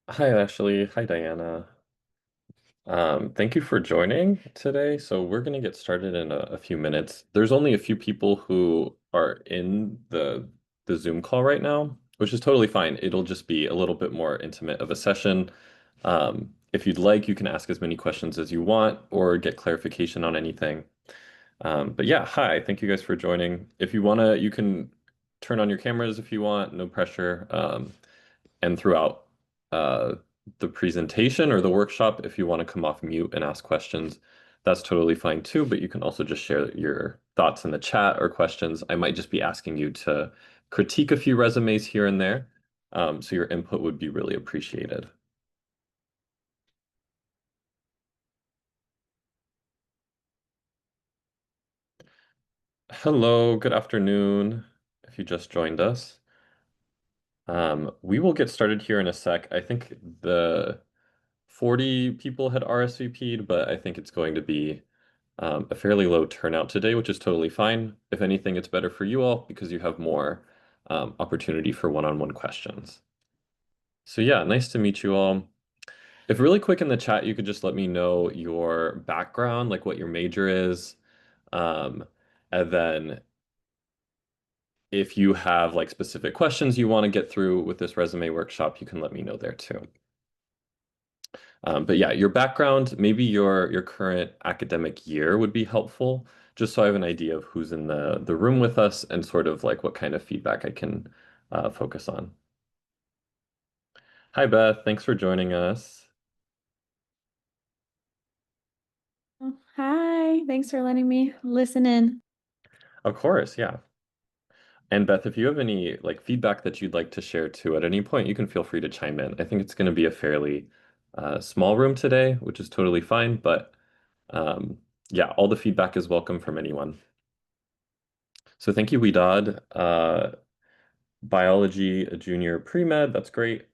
Hi, Ashley. Hi, Diana. Thank you for joining today. So we're going to get started in a few minutes. There's only a few people who are in the Zoom call right now, which is totally fine. It'll just be a little bit more intimate of a session. If you'd like, you can ask as many questions as you want or get clarification on anything. But yeah, hi. Thank you guys for joining. If you wanna, you can turn on your cameras if you want, no pressure. And throughout uh, the presentation or the workshop, if you want to come off mute and ask questions, that's totally fine too. But you can also just share your thoughts in the chat or questions. I might just be asking you to critique a few resumes here and there. So your input would be really appreciated. Hello, good afternoon, if you just joined us. We will get started here in a sec. I think the 40 people had RSVP'd, but I think it's going to be a fairly low turnout today, which is totally fine. If anything, it's better for you all because you have more opportunity for one-on-one questions. So yeah, nice to meet you all. If really quick in the chat, you could just let me know your background, like what your major is. Um, and then if you have like specific questions you want to get through with this resume workshop, you can let me know there too. But yeah, your background, maybe your current academic year would be helpful, just so I have an idea of who's in the room with us and sort of like what kind of feedback I can focus on. Hi, Beth. Thanks for joining us. Oh, hi, thanks for letting me listen in. Of course, yeah. And Beth, if you have any like feedback that you'd like to share too at any point, you can feel free to chime in. I think it's going to be a fairly small room today, which is totally fine. But um, yeah, all the feedback is welcome from anyone. So thank you, Widad. Biology, a junior pre-med. That's great.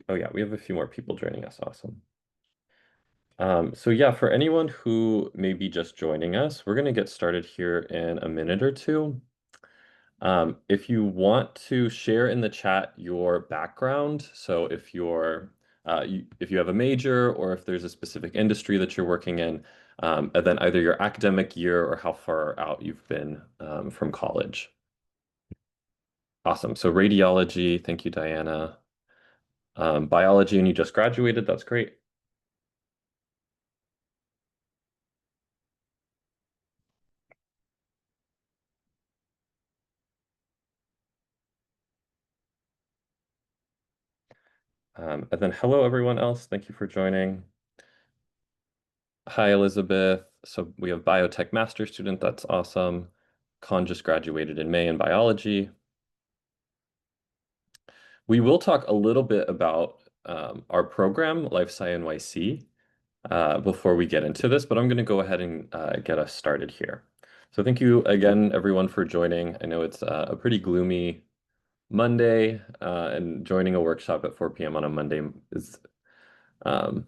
Oh yeah, we have a few more people joining us. Awesome. So yeah, for anyone who may be just joining us, we're going to get started here in a minute or two. If you want to share in the chat your background, so if you have a major or if there's a specific industry that you're working in, and then either your academic year or how far out you've been from college. Awesome. So radiology, thank you, Diana. Biology, and you just graduated, that's great. And then hello, everyone else. Thank you for joining. Hi, Elizabeth. So we have biotech master student. That's awesome. Khan just graduated in May in biology. We will talk a little bit about our program, LifeSci NYC, before we get into this, but I'm going to go ahead and get us started here. So thank you again, everyone, for joining. I know it's a pretty gloomy Monday, and joining a workshop at 4 p.m. on a Monday is um,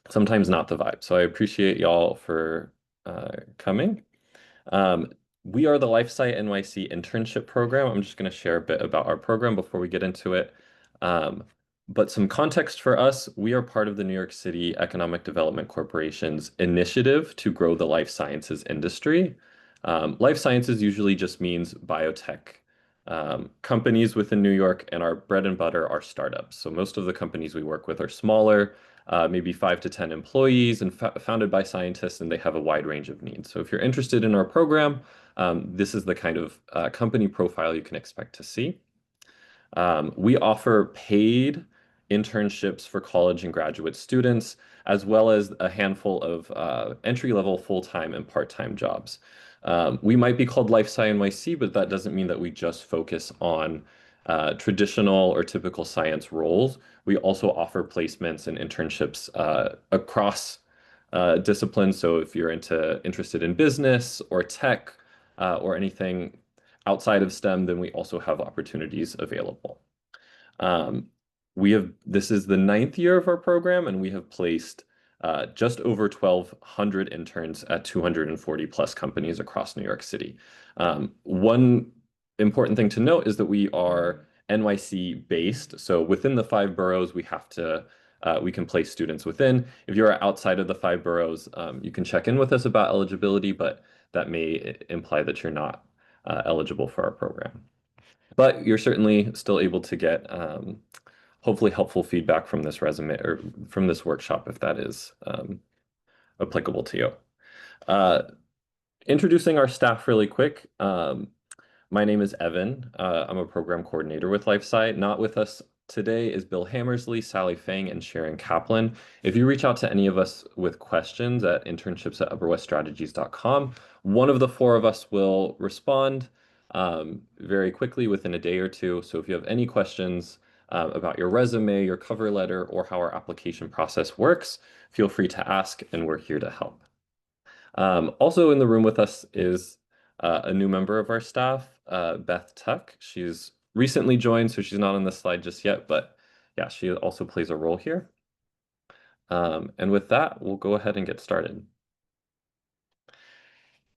sometimes not the vibe. So I appreciate y'all for coming. Um, we are the LifeSci NYC Internship program. I'm just going to share a bit about our program before we get into it. Um, but some context for us, we are part of the New York City Economic Development Corporation's initiative to grow the life sciences industry. Life sciences usually just means biotech companies within New York, and our bread and butter are startups. So most of the companies we work with are smaller, maybe 5 to 10 employees, and founded by scientists, and they have a wide range of needs. So if you're interested in our program, this is the kind of company profile you can expect to see. We offer paid internships for college and graduate students, as well as a handful of entry-level full-time and part-time jobs. We might be called LifeSci NYC, but that doesn't mean that we just focus on traditional or typical science roles. We also offer placements and internships across disciplines. So if you're interested in business or tech or anything outside of STEM, then we also have opportunities available. Um, this is the ninth year of our program, and we have placed just over 1,200 interns at 240 plus companies across New York City. One important thing to note is that we are NYC based. So within the five boroughs, we can place students within. If you're outside of the five boroughs, you can check in with us about eligibility, but that may imply that you're not eligible for our program. But you're certainly still able to get hopefully helpful feedback from this resume or from this workshop if that is applicable to you. Uh, Introducing our staff really quick. My name is Evan. I'm a program coordinator with LifeSci. Not with us today is Bill Hammersley, Sally Fang, and Sharon Kaplan. If you reach out to any of us with questions at internships@upperweststrategies.com, one of the four of us will respond very quickly within a day or two. So if you have any questions about your resume, your cover letter, or how our application process works, feel free to ask, and we're here to help. Also in the room with us is a new member of our staff, Beth Tuck. She's recently joined, so she's not on the slide just yet, but yeah, she also plays a role here. And with that, we'll go ahead and get started.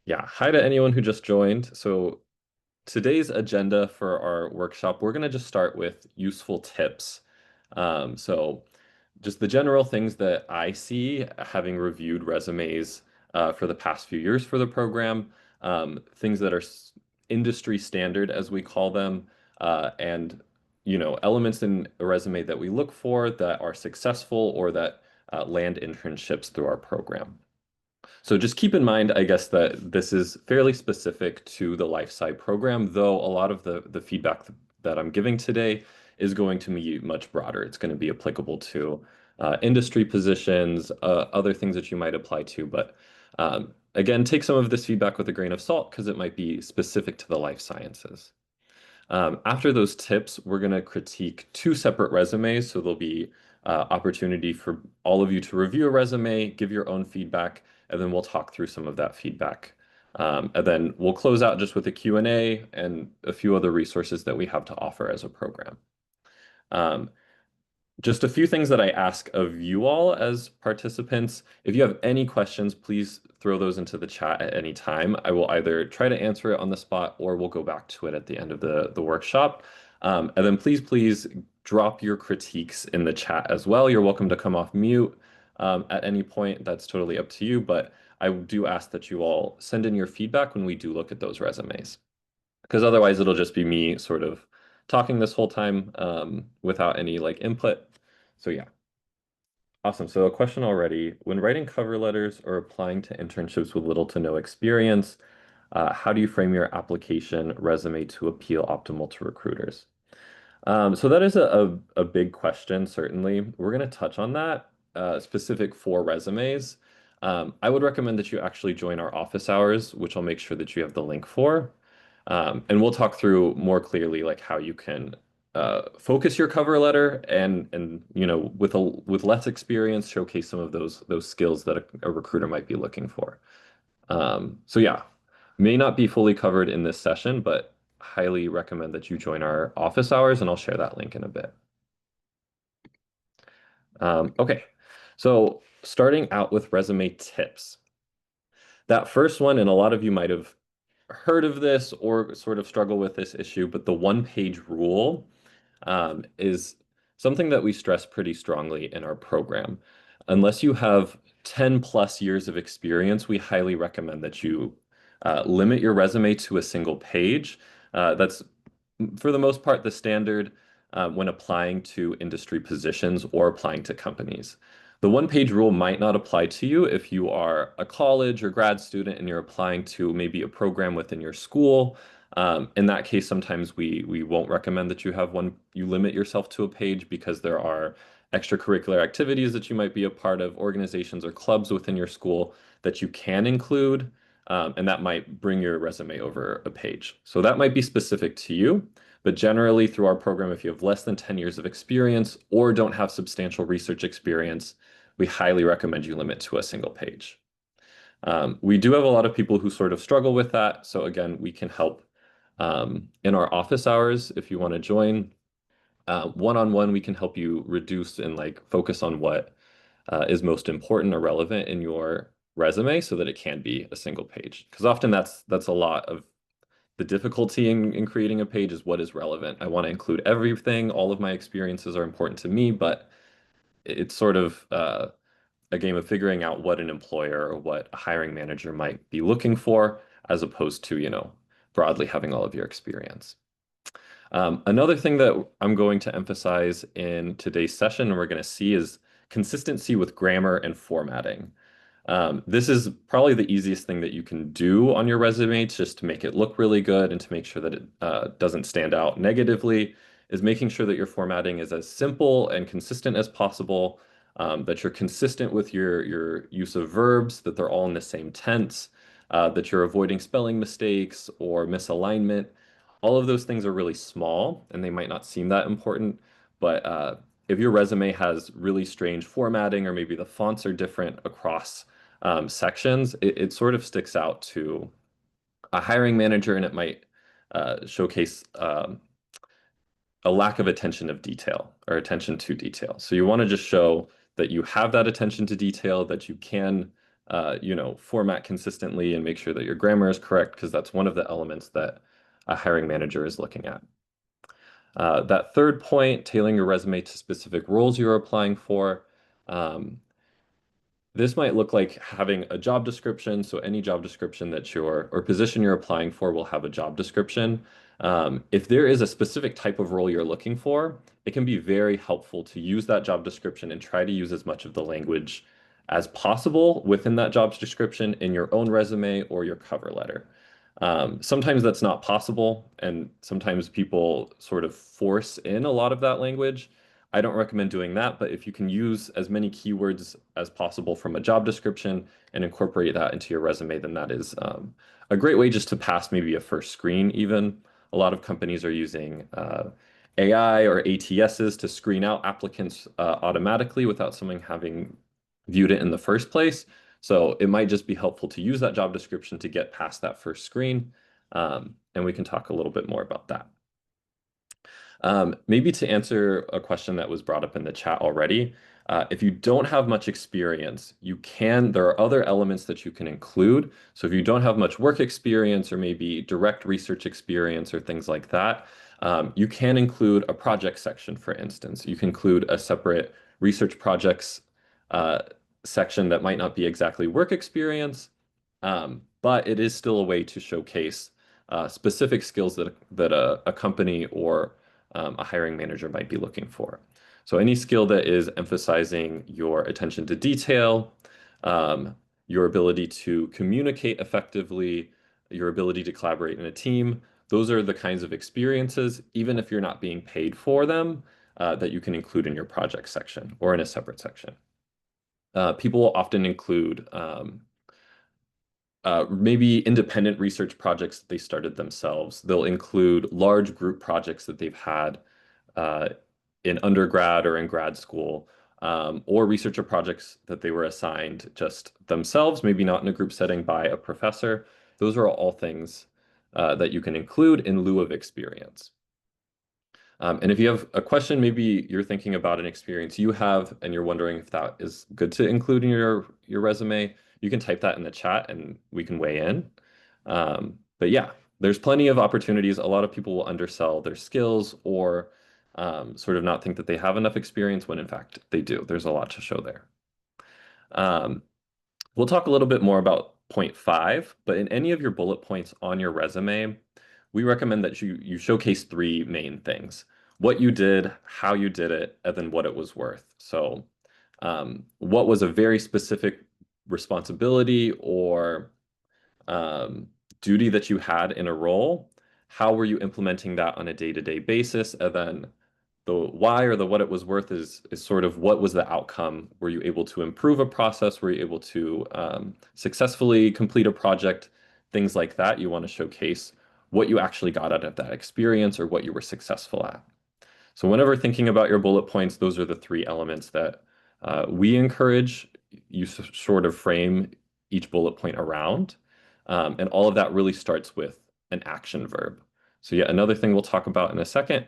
Yeah, hi to anyone who just joined. So today's agenda for our workshop, we're going to just start with useful tips. So just the general things that I see having reviewed resumes for the past few years for the program, things that are industry standard, as we call them, and elements in a resume that we look for that are successful or that land internships through our program. So just keep in mind, I guess, that this is fairly specific to the LifeSci program, though a lot of the feedback that I'm giving today is going to be much broader. It's going to be applicable to industry positions, other things that you might apply to. But again, take some of this feedback with a grain of salt because it might be specific to the life sciences. After those tips, we're going to critique two separate resumes. So there'll be opportunity for all of you to review a resume, give your own feedback, and then we'll talk through some of that feedback. And then we'll close out just with a Q&A and a few other resources that we have to offer as a program. Just a few things that I ask of you all as participants. If you have any questions, please throw those into the chat at any time. I will either try to answer it on the spot or we'll go back to it at the end of the workshop. And then please drop your critiques in the chat as well. You're welcome to come off mute at any point. That's totally up to you. But I do ask that you all send in your feedback when we do look at those resumes, because otherwise it'll just be me sort of talking this whole time without any like input. So yeah. Awesome. So a question already. When writing cover letters or applying to internships with little to no experience, how do you frame your application resume to appeal optimal to recruiters? So that is a big question, certainly. We're going to touch on that specific for resumes. I would recommend that you actually join our office hours, which I'll make sure that you have the link for. And we'll talk through more clearly like how you can focus your cover letter and with less experience showcase some of those skills that a recruiter might be looking for. So yeah, may not be fully covered in this session, but highly recommend that you join our office hours, and I'll share that link in a bit. Okay, so starting out with resume tips. That first one, and a lot of you might have heard of this or sort of struggle with this issue, but the one-page rule is something that we stress pretty strongly in our program. Unless you have 10 plus years of experience, we highly recommend that you limit your resume to a single page. That's, for the most part, the standard when applying to industry positions or applying to companies. The one-page rule might not apply to you if you are a college or grad student and you're applying to maybe a program within your school. In that case, sometimes we won't recommend that you limit yourself to a page because there are extracurricular activities that you might be a part of, organizations or clubs within your school that you can include, and that might bring your resume over a page. So that might be specific to you, but generally through our program, if you have less than 10 years of experience or don't have substantial research experience, we highly recommend you limit to a single page. We do have a lot of people who sort of struggle with that. So again, we can help in our office hours if you want to join. One-on-one, we can help you reduce and like focus on what is most important or relevant in your resume so that it can be a single page. Because often that's a lot of the difficulty in creating a page is what is relevant. I want to include everything. All of my experiences are important to me, but it's sort of a game of figuring out what an employer or what a hiring manager might be looking for, as opposed to, broadly having all of your experience. Another thing that I'm going to emphasize in today's session, and we're going to see, is consistency with grammar and formatting. This is probably the easiest thing that you can do on your resume just to make it look really good and to make sure that it doesn't stand out negatively, is making sure that your formatting is as simple and consistent as possible, that you're consistent with your use of verbs, that they're all in the same tense, that you're avoiding spelling mistakes or misalignment. All of those things are really small and they might not seem that important, but if your resume has really strange formatting or maybe the fonts are different across sections, it sort of sticks out to a hiring manager and it might showcase a lack of attention of detail or attention to detail. So you want to just show that you have that attention to detail, that you can, format consistently and make sure that your grammar is correct, because that's one of the elements that a hiring manager is looking at. That third point, tailoring your resume to specific roles you're applying for. This might look like having a job description. So any job description that or position you're applying for will have a job description. If there is a specific type of role you're looking for, it can be very helpful to use that job description and try to use as much of the language as possible within that job description in your own resume or your cover letter. Sometimes that's not possible, and sometimes people sort of force in a lot of that language. I don't recommend doing that, but if you can use as many keywords as possible from a job description and incorporate that into your resume, then that is a great way just to pass maybe a first screen even. A lot of companies are using AI or ATSs to screen out applicants automatically without someone having viewed it in the first place. So it might just be helpful to use that job description to get past that first screen. And we can talk a little bit more about that. Maybe to answer a question that was brought up in the chat already, if you don't have much experience, there are other elements that you can include. So if you don't have much work experience or maybe direct research experience or things like that, you can include a project section, for instance. You can include a separate research projects section that might not be exactly work experience, but it is still a way to showcase specific skills that a company or a hiring manager might be looking for. So any skill that is emphasizing your attention to detail, your ability to communicate effectively, your ability to collaborate in a team, those are the kinds of experiences, even if you're not being paid for them, that you can include in your project section or in a separate section. People will often include maybe independent research projects that they started themselves. They'll include large group projects that they've had uh, in undergrad or in grad school, or researcher projects that they were assigned just themselves, maybe not in a group setting by a professor. Those are all things that you can include in lieu of experience. And if you have a question, maybe you're thinking about an experience you have and you're wondering if that is good to include in your resume, you can type that in the chat and we can weigh in. But yeah, there's plenty of opportunities. A lot of people will undersell their skills or sort of not think that they have enough experience when in fact they do. There's a lot to show there. We'll talk a little bit more about point 5, but in any of your bullet points on your resume, we recommend that you showcase 3 main things: what you did, how you did it, and then what it was worth. So what was a very specific responsibility or duty that you had in a role? How were you implementing that on a day-to-day basis? And then the why or the what it was worth is sort of what was the outcome? Were you able to improve a process? Were you able to successfully complete a project? Things like that. You want to showcase what you actually got out of that experience or what you were successful at. So whenever thinking about your bullet points, those are the 3 elements that we encourage you sort of frame each bullet point around. And all of that really starts with an action verb. So yeah, another thing we'll talk about in a second.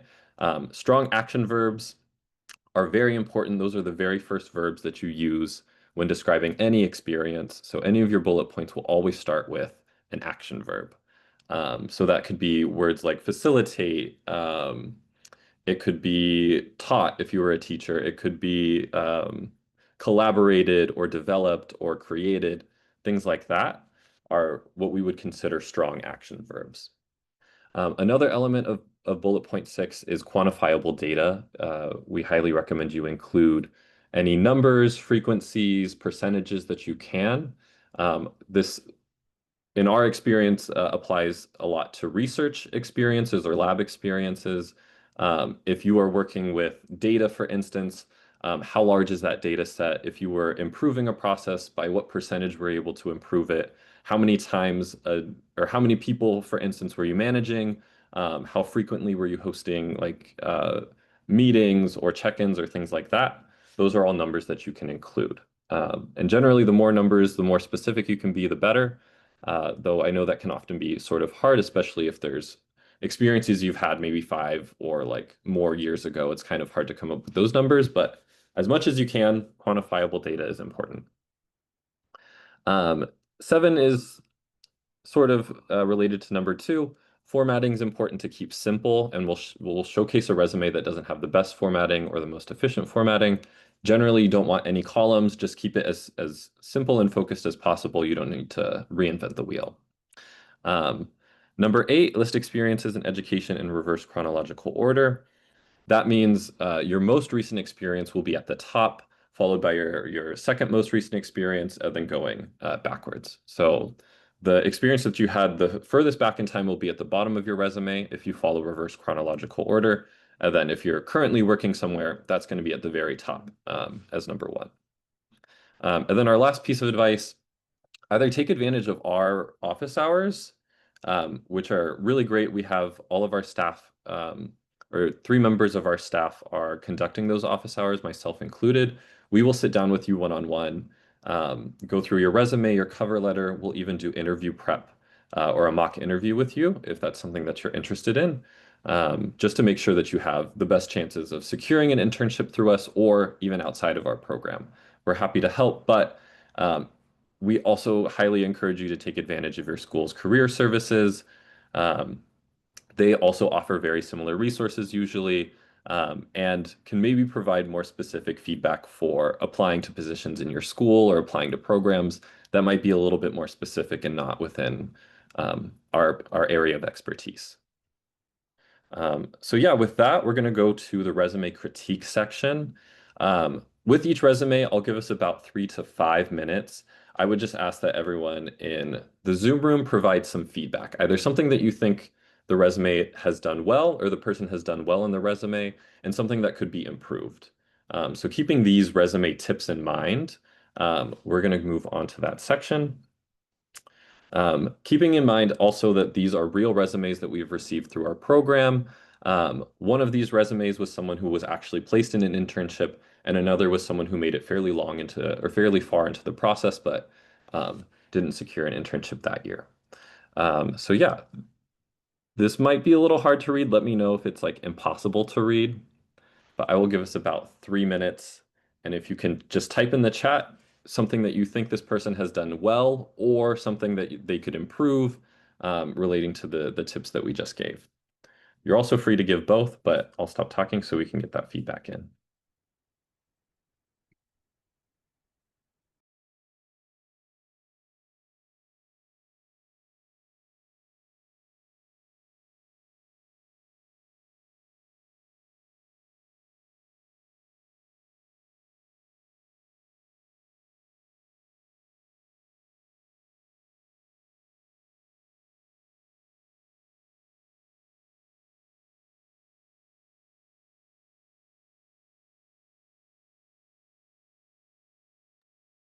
Strong action verbs are very important. Those are the very first verbs that you use when describing any experience. So any of your bullet points will always start with an action verb. So that could be words like facilitate. It could be taught if you were a teacher. It could be collaborated or developed or created. Things like that are what we would consider strong action verbs. Another element of bullet point six is quantifiable data. We highly recommend you include any numbers, frequencies, percentages that you can. This in our experience, applies a lot to research experiences or lab experiences. If you are working with data, for instance, how large is that data set? If you were improving a process, by what percentage were you able to improve it? How many times, or how many people, for instance, were you managing? How frequently were you hosting like meetings or check-ins or things like that? Those are all numbers that you can include. And generally, the more numbers, the more specific you can be, the better. Though I know that can often be sort of hard, especially if there's experiences you've had maybe 5 or like more years ago. It's kind of hard to come up with those numbers, but as much as you can, quantifiable data is important. Um, Seven is sort of related to number two. Formatting is important to keep simple, and we'll showcase a resume that doesn't have the best formatting or the most efficient formatting. Generally, you don't want any columns. Just keep it as simple and focused as possible. You don't need to reinvent the wheel. Um, Number eight, list experiences in education in reverse chronological order. That means your most recent experience will be at the top, followed by your second most recent experience, and then going backwards. So the experience that you had the furthest back in time will be at the bottom of your resume if you follow reverse chronological order. And then if you're currently working somewhere, that's going to be at the very top as number one. And then our last piece of advice, either take advantage of our office hours, which are really great. We have all of our staff, or 3 members of our staff are conducting those office hours, myself included. We will sit down with you one-on-one, go through your resume, your cover letter. We'll even do interview prep or a mock interview with you if that's something that you're interested in, just to make sure that you have the best chances of securing an internship through us or even outside of our program. We're happy to help, but um, we also highly encourage you to take advantage of your school's career services. Um, they also offer very similar resources usually, and can maybe provide more specific feedback for applying to positions in your school or applying to programs that might be a little bit more specific and not within our area of expertise. So yeah, with that, we're going to go to the resume critique section. With each resume, I'll give us about 3 to 5 minutes. I would just ask that everyone in the Zoom room provide some feedback, either something that you think the resume has done well or the person has done well in the resume, and something that could be improved. So keeping these resume tips in mind, we're going to move on to that section. Keeping in mind also that these are real resumes that we've received through our program. One of these resumes was someone who was actually placed in an internship, and another was someone who made it fairly long into or fairly far into the process, but didn't secure an internship that year. So yeah, this might be a little hard to read. Let me know if it's like impossible to read, but I will give us about 3 minutes. And if you can just type in the chat something that you think this person has done well or something that they could improve relating to the tips that we just gave. You're also free to give both, but I'll stop talking so we can get that feedback in.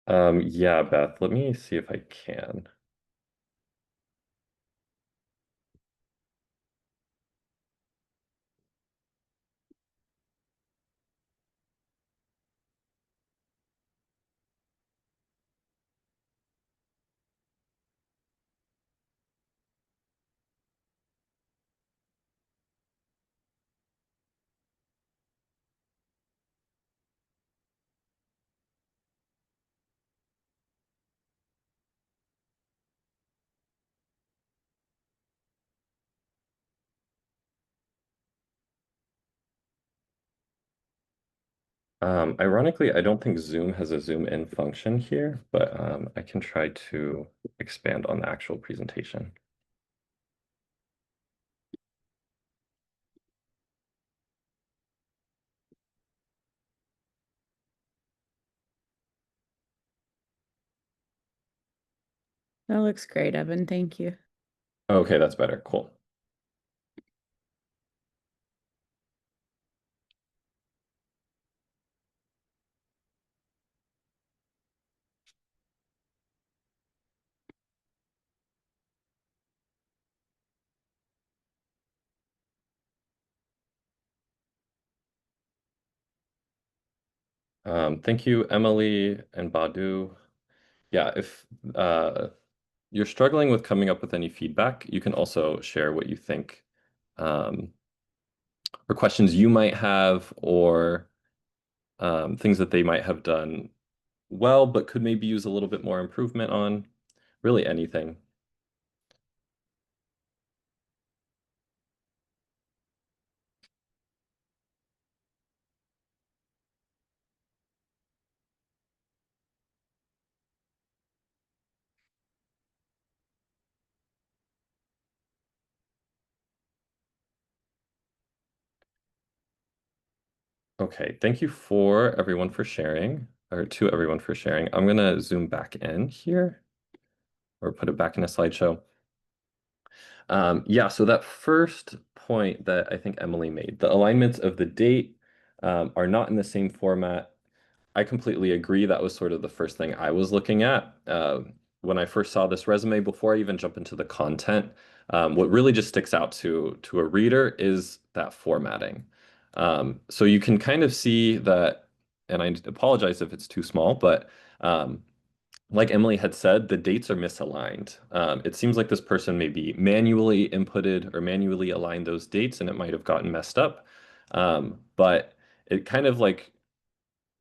Yeah, Beth, let me see if I can. Ironically, I don't think Zoom has a zoom in function here, but I can try to expand on the actual presentation. That looks great, Evan. Thank you. Okay, that's better. Cool. Thank you, Emily and Badu. Yeah, if you're struggling with coming up with any feedback, you can also share what you think, um, or questions you might have, or things that they might have done well, but could maybe use a little bit more improvement on. Really anything. Okay, thank you for everyone for sharing, or to everyone for sharing. I'm gonna zoom back in here, or put it back in a slideshow. Yeah, so that first point that I think Emily made, the alignments of the date are not in the same format. I completely agree. That was sort of the first thing I was looking at when I first saw this resume. Before I even jump into the content, what really just sticks out to a reader is that formatting. So you can kind of see that, and I apologize if it's too small, but like Emily had said, the dates are misaligned. It seems like this person maybe manually inputted or manually aligned those dates, and it might have gotten messed up. But it kind of like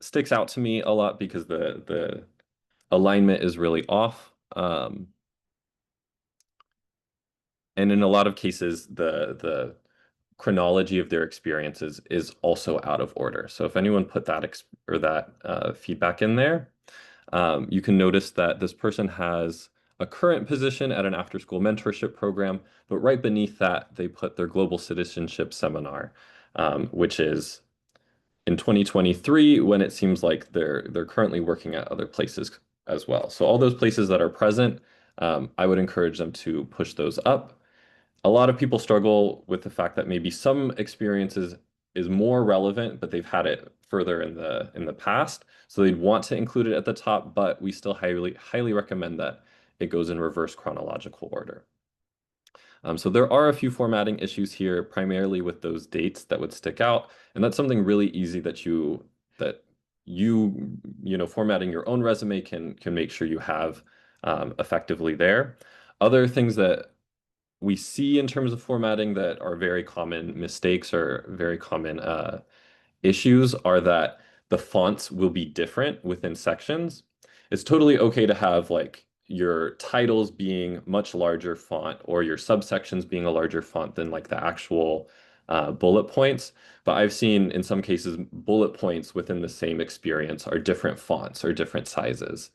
sticks out to me a lot because the alignment is really off. And in a lot of cases, the chronology of their experiences is also out of order. So if anyone put that ex or that feedback in there, you can notice that this person has a current position at an after-school mentorship program, but right beneath that, they put their global citizenship seminar, which is in 2023 when it seems like they're currently working at other places as well. So all those places that are present, I would encourage them to push those up. A lot of people struggle with the fact that maybe some experiences is more relevant, but they've had it further in the past. So they'd want to include it at the top, but we still highly recommend that it goes in reverse chronological order. So there are a few formatting issues here, primarily with those dates that would stick out, and that's something really easy that you know formatting your own resume can make sure you have effectively there. Other things that we see in terms of formatting that are very common mistakes or very common issues are that the fonts will be different within sections. It's totally okay to have like your titles being much larger font or your subsections being a larger font than like the actual bullet points. But I've seen in some cases bullet points within the same experience are different fonts or different sizes.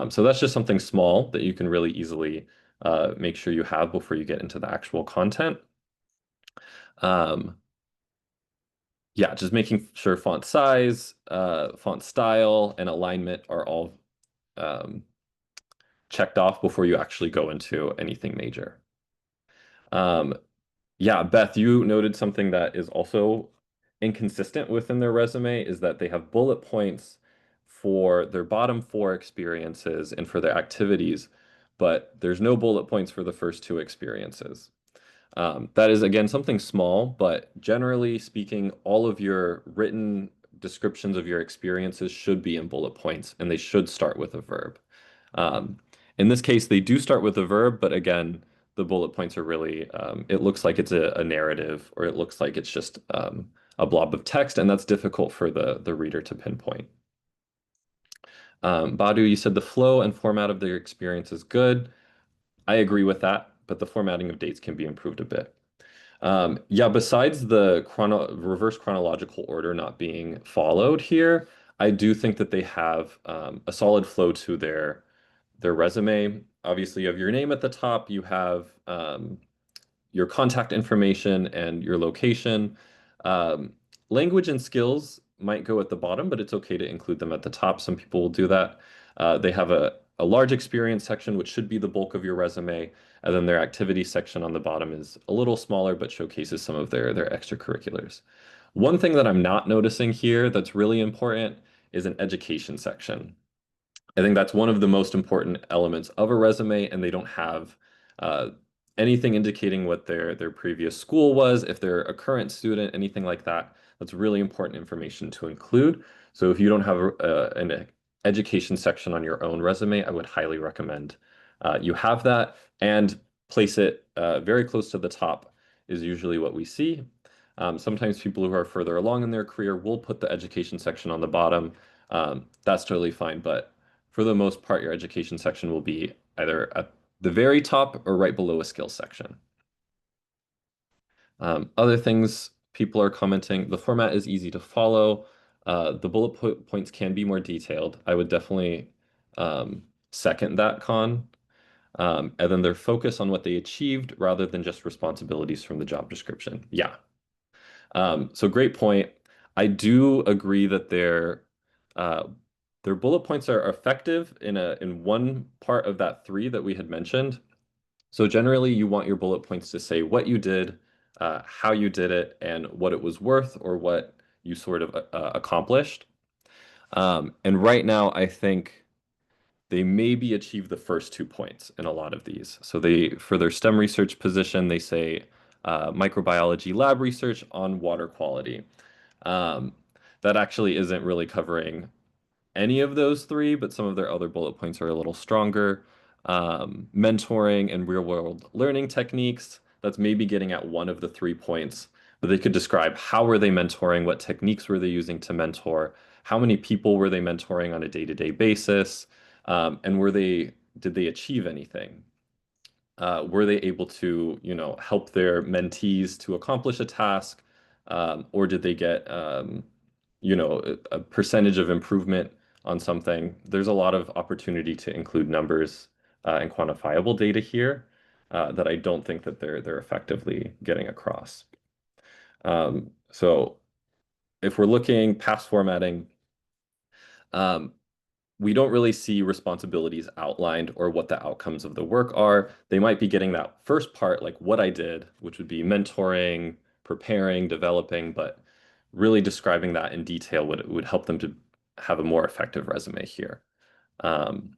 So that's just something small that you can really easily make sure you have before you get into the actual content. Um, yeah, just making sure font size, font style, and alignment are all um, checked off before you actually go into anything major. Um, yeah, Beth, you noted something that is also inconsistent within their resume is that they have bullet points for their bottom four experiences and for their activities, but there's no bullet points for the first two experiences. That is, again, something small, but generally speaking, all of your written descriptions of your experiences should be in bullet points and they should start with a verb. Um, in this case, they do start with a verb, but again, the bullet points are really, it looks like it's a narrative or it looks like it's just a blob of text, and that's difficult for the reader to pinpoint. Badu, you said the flow and format of their experience is good. I agree with that, but the formatting of dates can be improved a bit. Yeah, besides the reverse chronological order not being followed here, I do think that they have a solid flow to their resume. Obviously, you have your name at the top, you have your contact information and your location. Um, Language and skills might go at the bottom, but it's okay to include them at the top. Some people will do that. They have a large experience section, which should be the bulk of your resume. And then their activity section on the bottom is a little smaller, but showcases some of their extracurriculars. One thing that I'm not noticing here that's really important is an education section. I think that's one of the most important elements of a resume, and they don't have uh, anything indicating what their previous school was, if they're a current student, anything like that. That's really important information to include. So if you don't have an education section on your own resume, I would highly recommend you have that and place it very close to the top is usually what we see. Sometimes people who are further along in their career will put the education section on the bottom. That's totally fine, but for the most part, your education section will be either at the very top or right below a skills section. Other things people are commenting, the format is easy to follow. The bullet points can be more detailed. I would definitely um, second that con. And then their focus on what they achieved rather than just responsibilities from the job description. Yeah. So great point. I do agree that uh, their bullet points are effective in one part of that three that we had mentioned. So generally, you want your bullet points to say what you did, how you did it, and what it was worth or what you sort of accomplished. And right now, I think they maybe achieve the first 2 points in a lot of these. So for their STEM research position, they say microbiology lab research on water quality. Um, that actually isn't really covering any of those three, but some of their other bullet points are a little stronger. Mentoring and real-world learning techniques, that's maybe getting at one of the 3 points, but they could describe how were they mentoring, what techniques were they using to mentor, how many people were they mentoring on a day-to-day basis, and did they achieve anything? Were they able to, help their mentees to accomplish a task, or did they get, a percentage of improvement on something? There's a lot of opportunity to include numbers and quantifiable data here that I don't think that they're effectively getting across. So if we're looking past formatting, um, we don't really see responsibilities outlined or what the outcomes of the work are. They might be getting that first part, like what I did, which would be mentoring, preparing, developing, but really describing that in detail would help them to have a more effective resume here. Um,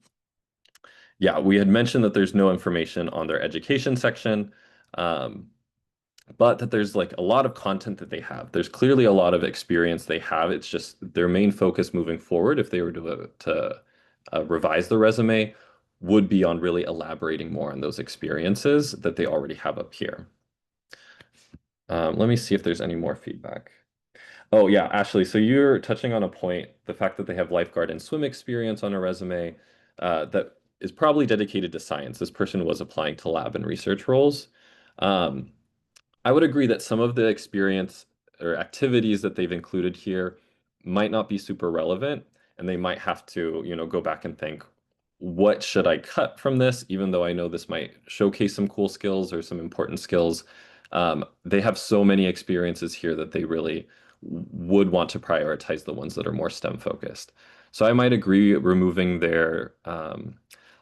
yeah, we had mentioned that there's no information on their education section. Um, but that there's like a lot of content that they have. There's clearly a lot of experience they have. It's just their main focus moving forward, if they were to revise the resume, would be on really elaborating more on those experiences that they already have up here. Let me see if there's any more feedback. Oh yeah, Ashley, so you're touching on a point, the fact that they have lifeguard and swim experience on a resume that is probably dedicated to science. This person was applying to lab and research roles. Um, I would agree that some of the experience or activities that they've included here might not be super relevant, and they might have to, go back and think, what should I cut from this? Even though I know this might showcase some cool skills or some important skills, they have so many experiences here that they really would want to prioritize the ones that are more STEM focused. So I might agree removing their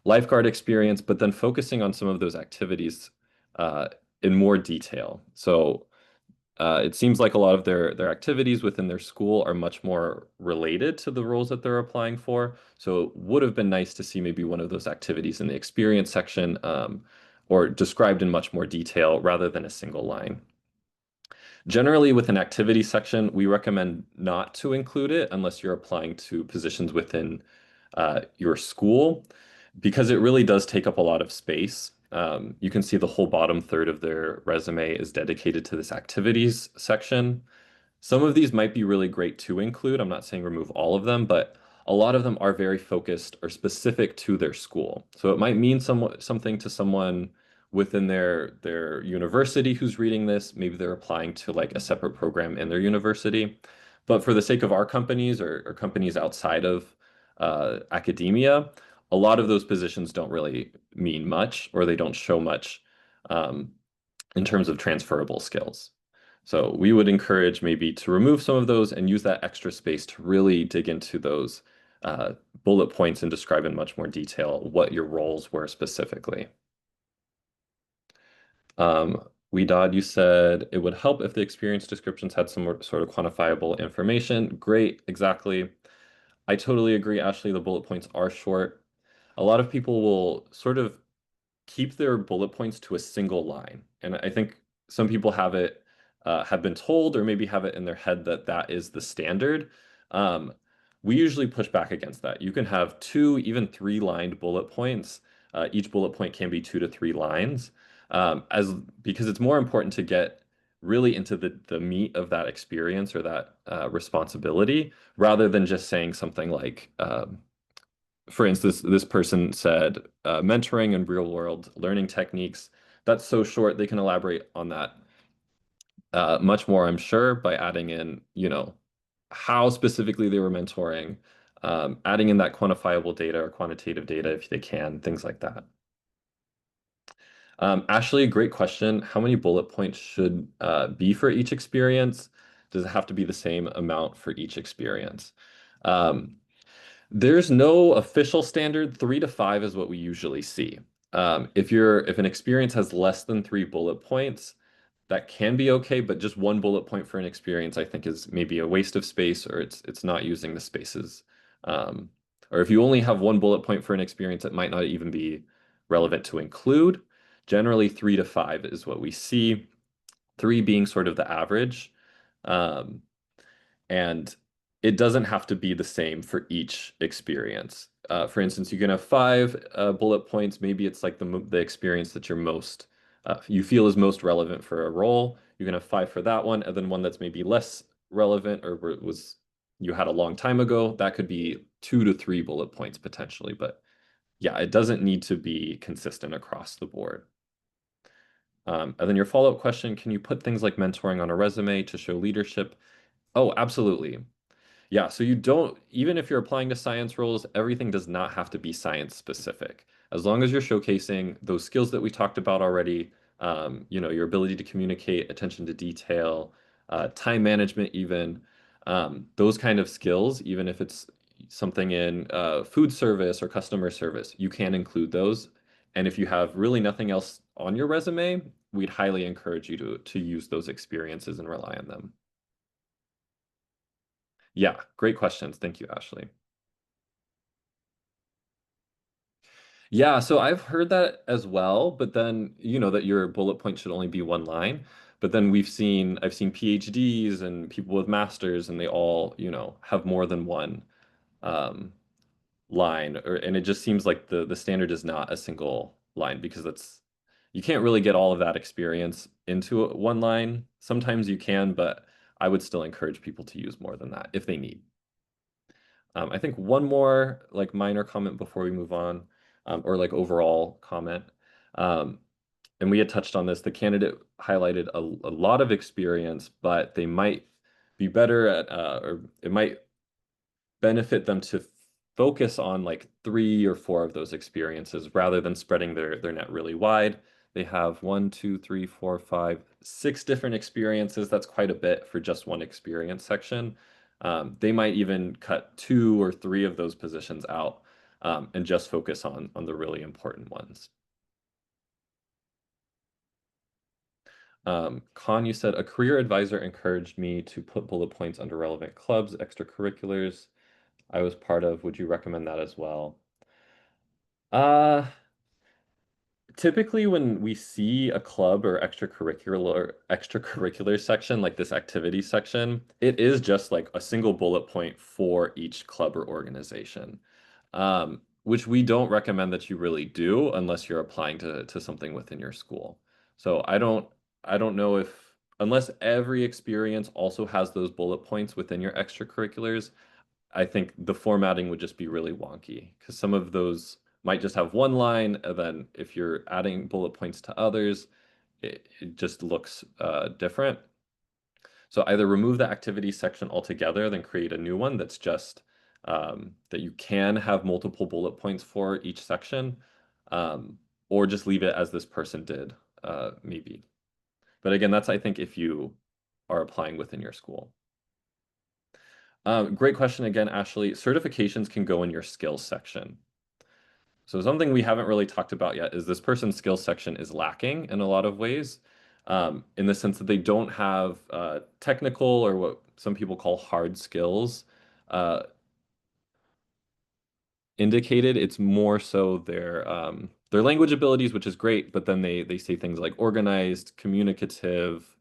lifeguard experience, but then focusing on some of those activities uh, in more detail. So it seems like a lot of their activities within their school are much more related to the roles that they're applying for. So it would have been nice to see maybe one of those activities in the experience section or described in much more detail rather than a single line. Generally, with an activity section, we recommend not to include it unless you're applying to positions within your school because it really does take up a lot of space. You can see the whole bottom third of their resume is dedicated to this activities section. Some of these might be really great to include. I'm not saying remove all of them, but a lot of them are very focused or specific to their school. So it might mean something to someone within their university who's reading this. Maybe they're applying to like a separate program in their university. But for the sake of our companies or companies outside of academia, a lot of those positions don't really mean much, or they don't show much um, in terms of transferable skills. So we would encourage maybe to remove some of those and use that extra space to really dig into those uh, bullet points and describe in much more detail what your roles were specifically. Weedad, you said it would help if the experience descriptions had some sort of quantifiable information. Great, exactly. I totally agree, Ashley. The bullet points are short. A lot of people will sort of keep their bullet points to a single line. And I think some people have been told, or maybe have it in their head that that is the standard. Um, we usually push back against that. You can have two, even three-lined bullet points. Each bullet point can be 2 to 3 lines, as because it's more important to get really into the meat of that experience or that responsibility, rather than just saying something like, for instance, this person said mentoring and real world learning techniques. That's so short, they can elaborate on that much more, I'm sure, by adding in, how specifically they were mentoring, adding in that quantifiable data or quantitative data if they can, things like that. Ashley, great question. How many bullet points should be for each experience? Does it have to be the same amount for each experience? Um, There's no official standard. 3 to 5 is what we usually see. If an experience has less than 3 bullet points, that can be okay, but just one bullet point for an experience, I think, is maybe a waste of space, or it's not using the spaces. Um, or if you only have one bullet point for an experience, it might not even be relevant to include. Generally, 3 to 5 is what we see, three being sort of the average. Um, and it doesn't have to be the same for each experience. For instance, you can have 5 bullet points. Maybe it's like the experience that you feel is most relevant for a role. You can have 5 for that one, and then one that's maybe less relevant or was you had a long time ago. That could be 2 to 3 bullet points potentially. But yeah, it doesn't need to be consistent across the board. And then your follow-up question, can you put things like mentoring on a resume to show leadership? Oh, absolutely. Yeah, so you don't, even if you're applying to science roles, everything does not have to be science specific. As long as you're showcasing those skills that we talked about already, your ability to communicate, attention to detail, time management, even those kind of skills, even if it's something in food service or customer service, you can include those. And if you have really nothing else on your resume, we'd highly encourage you to use those experiences and rely on them. Yeah, great questions. Thank you, Ashley. Yeah, so I've heard that as well, but then that your bullet point should only be one line. But then I've seen PhDs and people with masters, and they all, have more than one um, line, and it just seems like the standard is not a single line because you can't really get all of that experience into one line. Sometimes you can, but I would still encourage people to use more than that if they need. I think one more like minor comment before we move on, or like overall comment. Um, and we had touched on this. The candidate highlighted a lot of experience, but they might be better or it might benefit them to focus on like 3 or 4 of those experiences rather than spreading their net really wide. They have 1, 2, 3, 4, 5, 6 different experiences. That's quite a bit for just one experience section. They might even cut 2 or 3 of those positions out and just focus on the really important ones. Con, you said a career advisor encouraged me to put bullet points under relevant clubs, extracurriculars I was part of. Would you recommend that as well? Uh, Typically when we see a club or extracurricular section like this activity section, it is just like a single bullet point for each club or organization. Which we don't recommend that you really do unless you're applying to something within your school. So I don't know if unless every experience also has those bullet points within your extracurriculars, I think the formatting would just be really wonky because some of those might just have one line, and then if you're adding bullet points to others, it just looks different. So either remove the activity section altogether, then create a new one that's just that you can have multiple bullet points for each section, or just leave it as this person did, maybe. But again, that's, I think, if you are applying within your school. Great question again, Ashley. Certifications can go in your skills section. So something we haven't really talked about yet is this person's skills section is lacking in a lot of ways, in the sense that they don't have technical or what some people call hard skills uh, indicated. It's more so their language abilities, which is great, but then they say things like organized, communicative,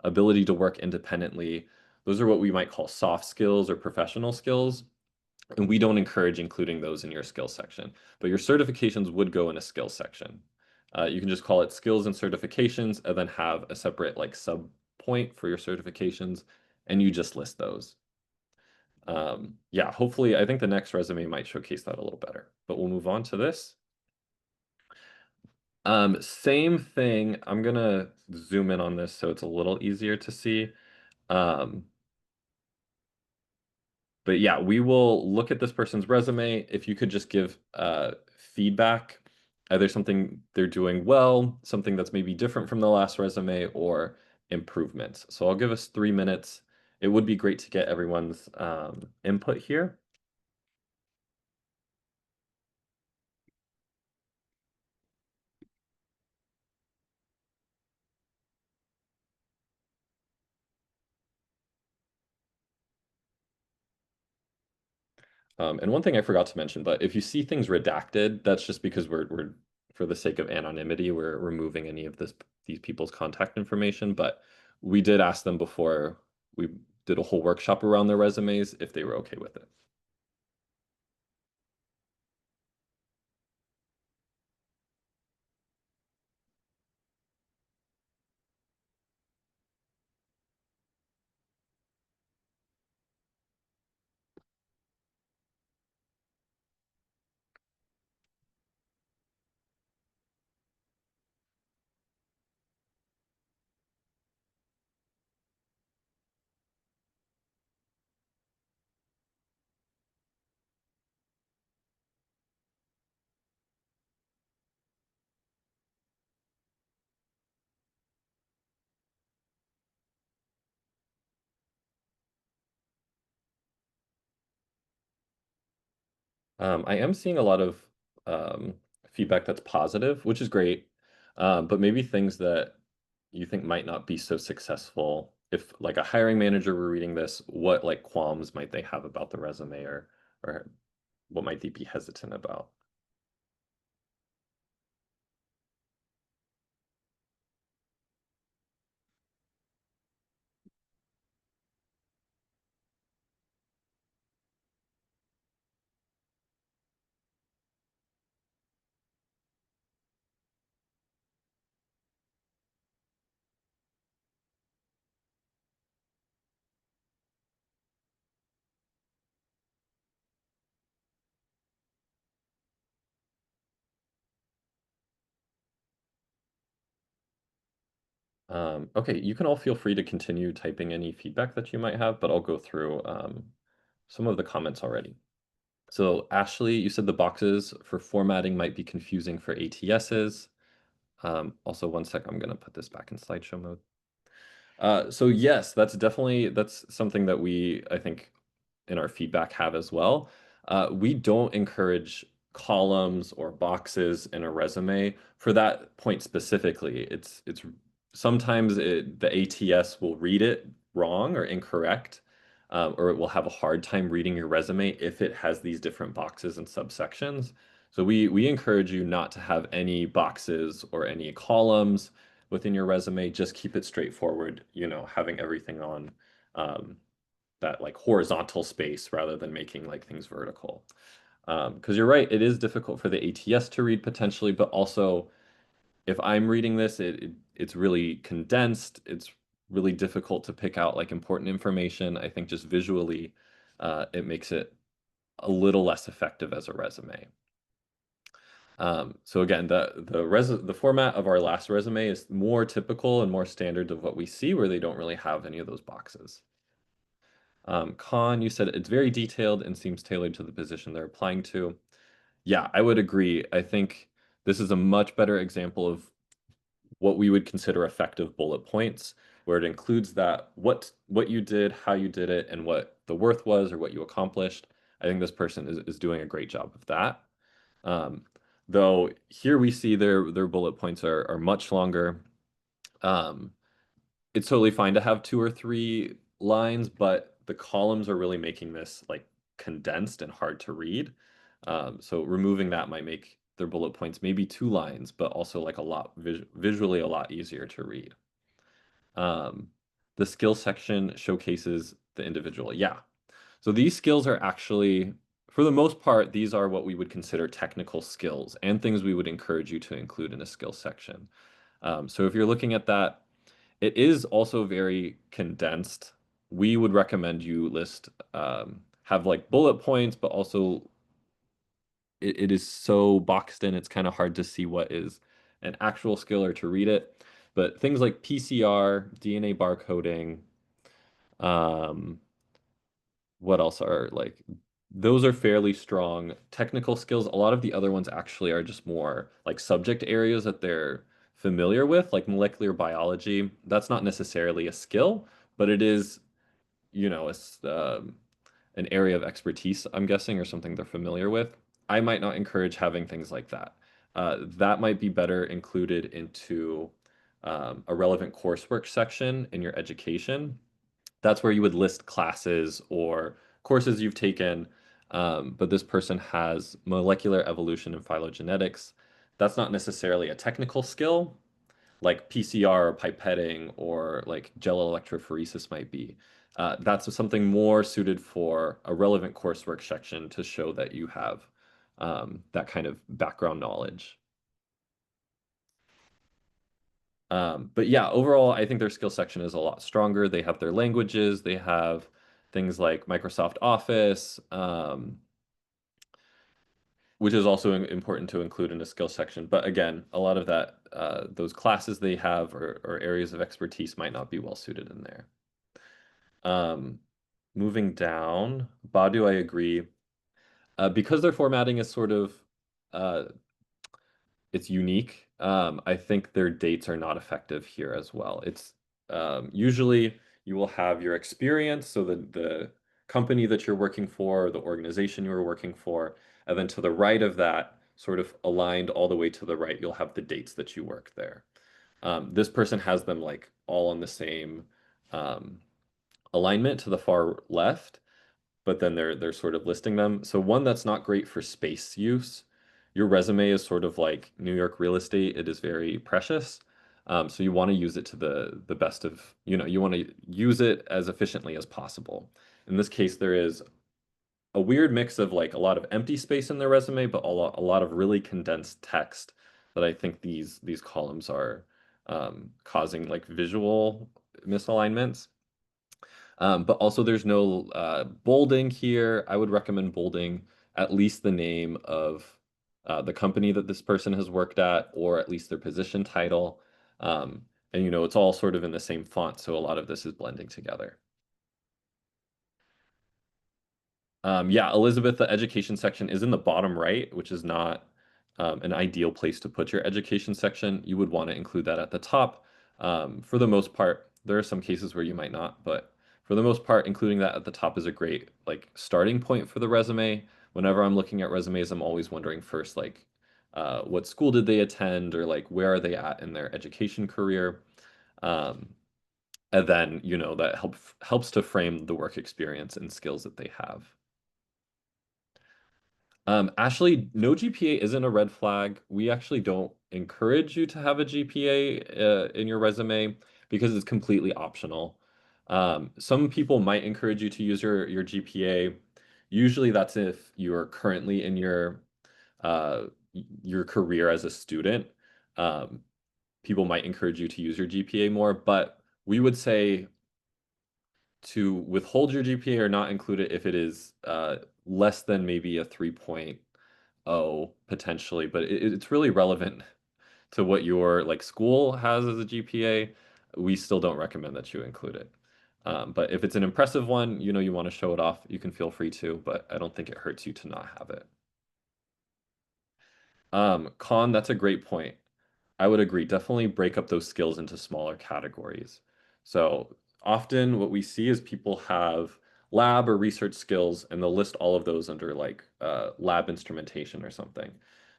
ability to work independently. Those are what we might call soft skills or professional skills. And we don't encourage including those in your skills section, but your certifications would go in a skills section. You can just call it skills and certifications and then have a separate like sub point for your certifications, and you just list those. Yeah, hopefully, I think the next resume might showcase that a little better, but we'll move on to this. Same thing. I'm gonna zoom in on this so it's a little easier to see. Um, But yeah, we will look at this person's resume. If you could just give feedback, either something they're doing well, something that's maybe different from the last resume, or improvements. So I'll give us 3 minutes. It would be great to get everyone's input here. And one thing I forgot to mention, but if you see things redacted, that's just because we're for the sake of anonymity, we're removing any of these people's contact information. But we did ask them before we did a whole workshop around their resumes if they were okay with it. I am seeing a lot of um, feedback that's positive, which is great. But maybe things that you think might not be so successful. If like a hiring manager were reading this, what like qualms might they have about the resume, or what might they be hesitant about? Okay, you can all feel free to continue typing any feedback that you might have, but I'll go through some of the comments already. So Ashley, you said the boxes for formatting might be confusing for ATSs. Also, one sec, I'm gonna put this back in slideshow mode. So yes, that's something that we, I think, in our feedback have as well. We don't encourage columns or boxes in a resume for that point specifically. It's sometimes the ATS will read it wrong or incorrect, or it will have a hard time reading your resume if it has these different boxes and subsections. So we encourage you not to have any boxes or any columns within your resume. Just keep it straightforward, having everything on that like horizontal space rather than making like things vertical. Because you're right, it is difficult for the ATS to read potentially, but also if I'm reading this, it's really condensed. It's really difficult to pick out like important information. I think just visually, it makes it a little less effective as a resume. So again, the format of our last resume is more typical and more standard of what we see, where they don't really have any of those boxes. Con, you said it's very detailed and seems tailored to the position they're applying to. Yeah, I would agree. I think this is a much better example of what we would consider effective bullet points, where it includes that what you did, how you did it, and what the worth was or what you accomplished. I think this person is doing a great job of that. Um, though here we see their bullet points are much longer. Um, it's totally fine to have two or three lines, but the columns are really making this like condensed and hard to read. So removing that might make their bullet points maybe two lines, but also like a lot visually a lot easier to read. Um, the skill section showcases the individual. Yeah. So these skills are actually, for the most part, these are what we would consider technical skills and things we would encourage you to include in a skill section. So if you're looking at that, it is also very condensed. We would recommend you have like bullet points, but also it is so boxed in, it's kind of hard to see what is an actual skill or to read it. But things like PCR, DNA barcoding, um, what else are like, those are fairly strong technical skills. A lot of the other ones actually are just more like subject areas that they're familiar with, like molecular biology. That's not necessarily a skill, but it is, you know, an area of expertise, I'm guessing, or something they're familiar with. I might not encourage having things like that. That might be better included into a relevant coursework section in your education. That's where you would list classes or courses you've taken. But this person has molecular evolution and phylogenetics. That's not necessarily a technical skill, like PCR or pipetting or like gel electrophoresis might be. That's something more suited for a relevant coursework section to show that you have that kind of background knowledge. But yeah, overall, I think their skill section is a lot stronger. They have their languages, they have things like Microsoft Office, which is also important to include in a skill section. But again, a lot of that, those classes they have or areas of expertise might not be well suited in there. Um, moving down, Badu, I agree. Because their formatting is sort of uh, it's unique. I think their dates are not effective here as well. It's usually you will have your experience, so the company that you're working for, the organization you're working for, and then to the right of that, sort of aligned all the way to the right, you'll have the dates that you work there. This person has them like all on the same um, alignment to the far left, but then they're sort of listing them. So one that's not great for space use. Your resume is sort of like New York real estate. It is very precious. So you want to use it to the best of, you want to use it as efficiently as possible. In this case, there is a weird mix of like a lot of empty space in their resume, but a lot of really condensed text that I think these columns are causing like visual misalignments. But also there's no bolding here. I would recommend bolding at least the name of the company that this person has worked at, or at least their position title. And it's all sort of in the same font, so a lot of this is blending together. Yeah, Elizabeth, the education section is in the bottom right, which is not an ideal place to put your education section. You would want to include that at the top. For the most part, there are some cases where you might not, but for the most part, including that at the top is a great like starting point for the resume. Whenever I'm looking at resumes, I'm always wondering first, like, what school did they attend, or like where are they at in their education career? Um, and then, that helps to frame the work experience and skills that they have. Ashley, no GPA isn't a red flag. We actually don't encourage you to have a GPA in your resume because it's completely optional. Some people might encourage you to use your GPA. Usually that's if you're currently in uh, your career as a student. Um, People might encourage you to use your GPA more, but we would say to withhold your GPA or not include it if it is less than maybe a 3.0 0 potentially, but it's really relevant to what your like school has as a GPA. We still don't recommend that you include it. But if it's an impressive one, you know, you want to show it off, you can feel free to, but I don't think it hurts you to not have it. Con, that's a great point. I would agree. Definitely break up those skills into smaller categories. So often what we see is people have lab or research skills and they'll list all of those under like lab instrumentation or something.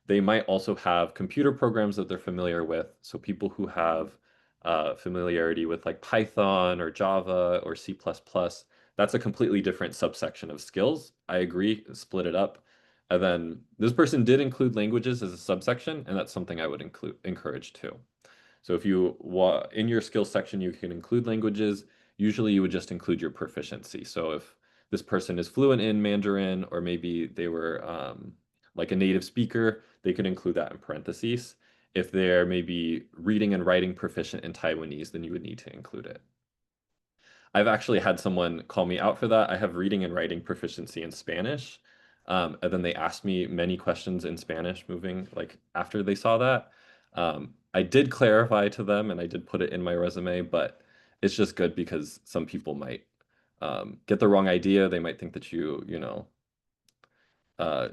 They might also have computer programs that they're familiar with. So people who have familiarity with like Python or Java or C++, that's a completely different subsection of skills. I agree, split it up. And then this person did include languages as a subsection, and that's something I would include encourage too. So if you in your skills section, you can include languages. Usually you would just include your proficiency. So if this person is fluent in Mandarin, or maybe they were like a native speaker, they could include that in parentheses. If they're maybe reading and writing proficient in Taiwanese, then you would need to include it. I've actually had someone call me out for that. I have reading and writing proficiency in Spanish. And then they asked me many questions in Spanish moving like after they saw that. I did clarify to them and I did put it in my resume, but it's just good because some people might get the wrong idea. They might think that you know, uh,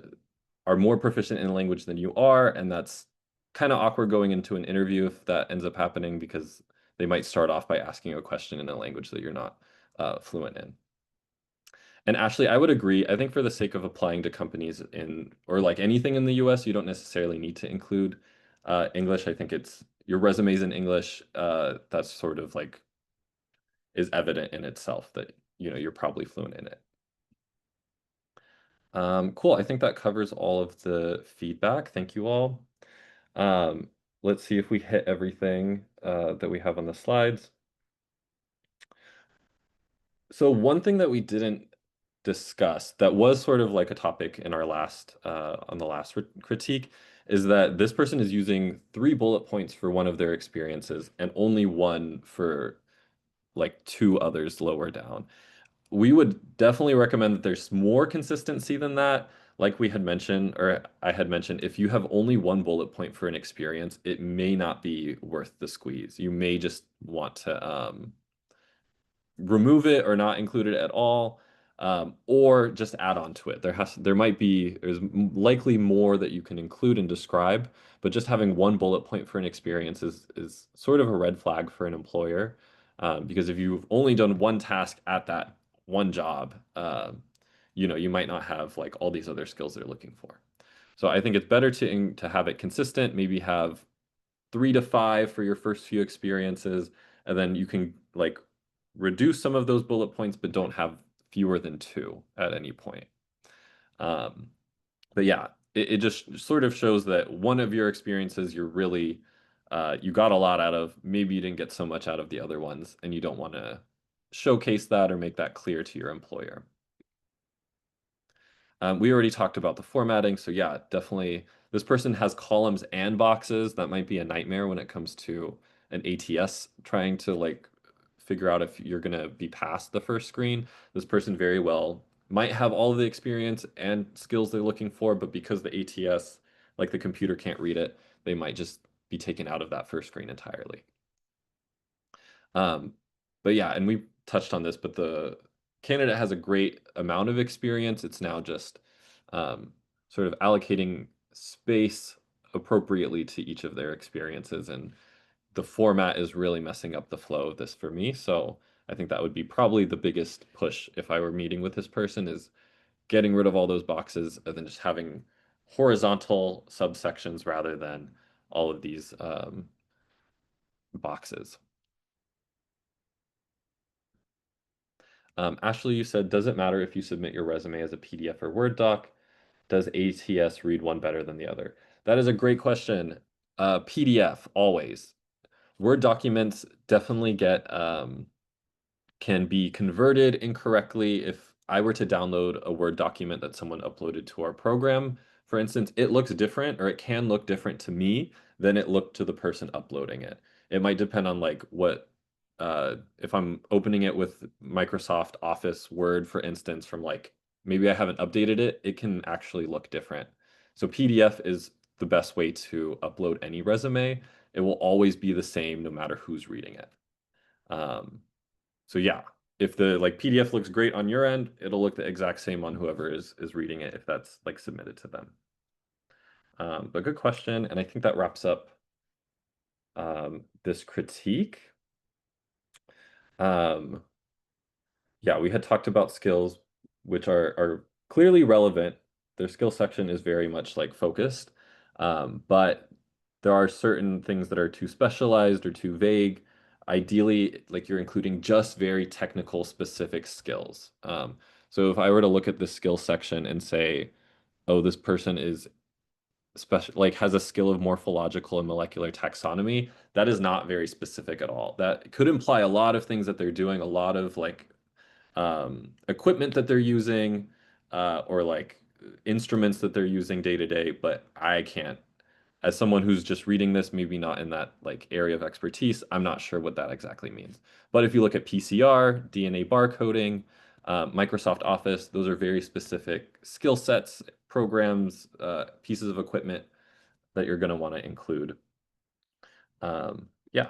are more proficient in a language than you are, and that's kind of awkward going into an interview if that ends up happening because they might start off by asking a question in a language that you're not fluent in. And Ashley, I would agree. I think for the sake of applying to companies in or like anything in the US, you don't necessarily need to include English. I think it's your resume's in English. That's sort of like is evident in itself that you know you're probably fluent in it. Cool. I think that covers all of the feedback. Thank you all. Um, let's see if we hit everything that we have on the slides. So one thing that we didn't discuss that was sort of like a topic in our last on the last critique is that this person is using 3 bullet points for one of their experiences and only one for like 2 others lower down. We would definitely recommend that there's more consistency than that. Like we had mentioned, or I had mentioned, if you have only 1 bullet point for an experience, it may not be worth the squeeze. You may just want to remove it or not include it at all, or just add on to it. There's likely more that you can include and describe, but just having 1 bullet point for an experience is sort of a red flag for an employer, because if you've only done one task at that one job, you know, you might not have like all these other skills they're looking for. So I think it's better to have it consistent, maybe have 3 to 5 for your first few experiences, and then you can like reduce some of those bullet points, but don't have fewer than 2 at any point. Um, but yeah, it just sort of shows that one of your experiences you're really you got a lot out of. Maybe you didn't get so much out of the other ones, and you don't want to showcase that or make that clear to your employer. We already talked about the formatting, so yeah, definitely. This person has columns and boxes. That might be a nightmare when it comes to an ATS trying to like figure out if you're gonna be past the first screen. This person very well might have all of the experience and skills they're looking for, but because the ATS, like the computer can't read it, they might just be taken out of that first screen entirely. Um, but yeah, and we touched on this, but the candidate has a great amount of experience. It's now just um, sort of allocating space appropriately to each of their experiences. And the format is really messing up the flow of this for me. So I think that would be probably the biggest push if I were meeting with this person is getting rid of all those boxes and then just having horizontal subsections rather than all of these boxes. Ashley, you said, does it matter if you submit your resume as a PDF or Word doc? Does ATS read one better than the other? That is a great question. PDF, always. Word documents definitely can be converted incorrectly. If I were to download a Word document that someone uploaded to our program, for instance, it looks different or it can look different to me than it looked to the person uploading it. It might depend on like what if I'm opening it with Microsoft Office Word, for instance, from like maybe I haven't updated it, it can actually look different So PDF is the best way to upload any resume. It will always be the same no matter who's reading it. Um, so yeah, if the like PDF looks great on your end, it'll look the exact same on whoever is reading it if that's like submitted to them. But good question, and I think that wraps up this critique. Um, yeah, we had talked about skills, which are clearly relevant. Their skill section is very much like focused, but there are certain things that are too specialized or too vague. Ideally, like you're including just very technical, specific skills. So if I were to look at this skill section and say, oh, this person is special, like has a skill of morphological and molecular taxonomy, that is not very specific at all. That could imply a lot of things that they're doing, a lot of like equipment that they're using, or like instruments that they're using day to day, but I can't, as someone who's just reading this, maybe not in that like area of expertise, I'm not sure what that exactly means. But if you look at PCR, DNA barcoding, Microsoft Office, those are very specific skill sets, programs, pieces of equipment that you're going to want to include. Yeah.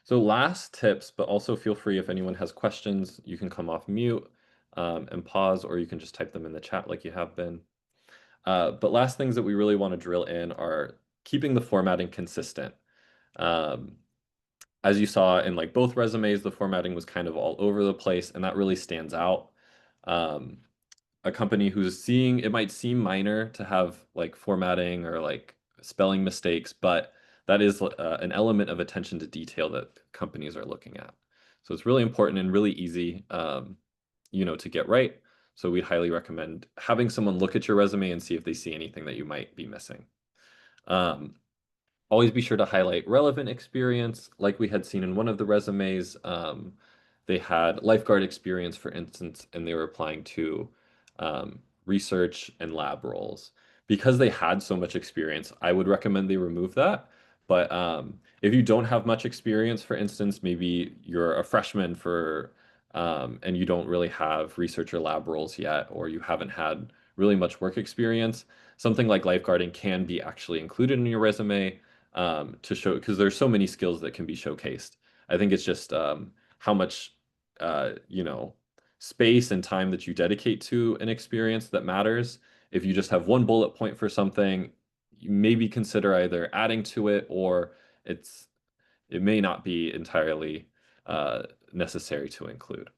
So last tips, but also feel free if anyone has questions, you can come off mute and pause, or you can just type them in the chat like you have been. But last things that we really want to drill in are keeping the formatting consistent. Um, as you saw in like both resumes, the formatting was kind of all over the place, and that really stands out. Um, a company who's seeing it might seem minor to have like formatting or like spelling mistakes, but that is an element of attention to detail that companies are looking at. So it's really important and really easy, to get right. So we'd highly recommend having someone look at your resume and see if they see anything that you might be missing. Um, Always be sure to highlight relevant experience. Like we had seen in one of the resumes, they had lifeguard experience, for instance, and they were applying to research and lab roles. Because they had so much experience, I would recommend they remove that. But if you don't have much experience, for instance, maybe you're a freshman and you don't really have research or lab roles yet, or you haven't had really much work experience, something like lifeguarding can be actually included in your resume to show, because there's so many skills that can be showcased. I think it's just how much uh, you know space and time that you dedicate to an experience that matters. If you just have one bullet point for something, you maybe consider either adding to it, or it's it may not be entirely uh, necessary to include.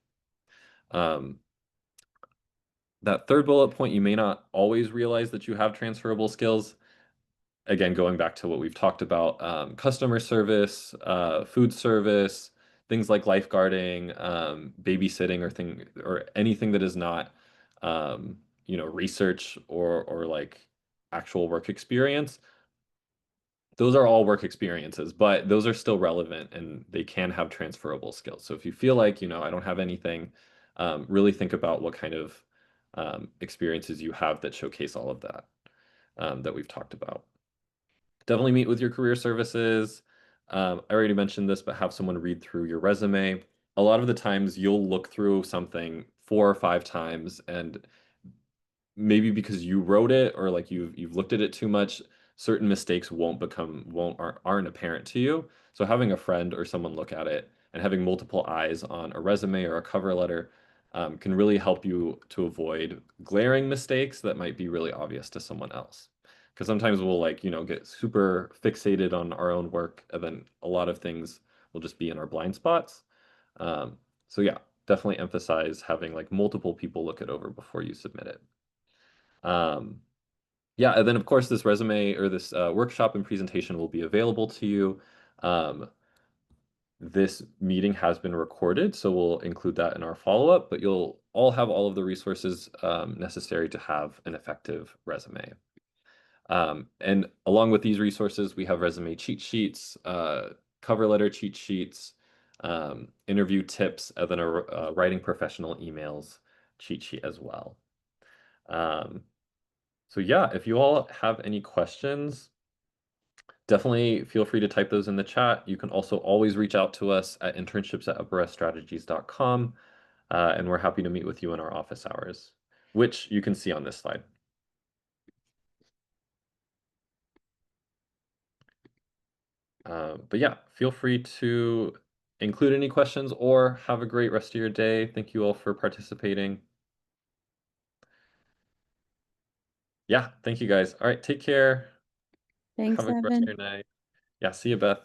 Um, that third bullet point, you may not always realize that you have transferable skills. Again, going back to what we've talked about, customer service, food service, things like lifeguarding, babysitting, or anything that is not, research or like actual work experience. Those are all work experiences, but those are still relevant and they can have transferable skills. So if you feel like, I don't have anything, really think about what kind of experiences you have that showcase all of that that we've talked about. Definitely meet with your career services. I already mentioned this, but have someone read through your resume. A lot of the times you'll look through something 4 or 5 times, and maybe because you wrote it or like you've looked at it too much, certain mistakes aren't apparent to you. So having a friend or someone look at it and having multiple eyes on a resume or a cover letter can really help you to avoid glaring mistakes that might be really obvious to someone else. Because sometimes we'll like, get super fixated on our own work, and then a lot of things will just be in our blind spots. So yeah, definitely emphasize having like multiple people look it over before you submit it. Um, yeah, and then of course this resume or this workshop and presentation will be available to you. Um, this meeting has been recorded, so we'll include that in our follow-up, but you'll all have all of the resources necessary to have an effective resume. And along with these resources, we have resume cheat sheets, cover letter cheat sheets, interview tips, and then a writing professional emails cheat sheet as well. Um, so yeah, if you all have any questions, definitely feel free to type those in the chat. You can also always reach out to us at internships@upperstrategies.com, and we're happy to meet with you in our office hours, which you can see on this slide. But yeah, feel free to include any questions or have a great rest of your day. Thank you all for participating. Yeah, thank you guys. All right, take care. Thanks, Have a good rest of Evan. your night. Yeah, see you, Beth.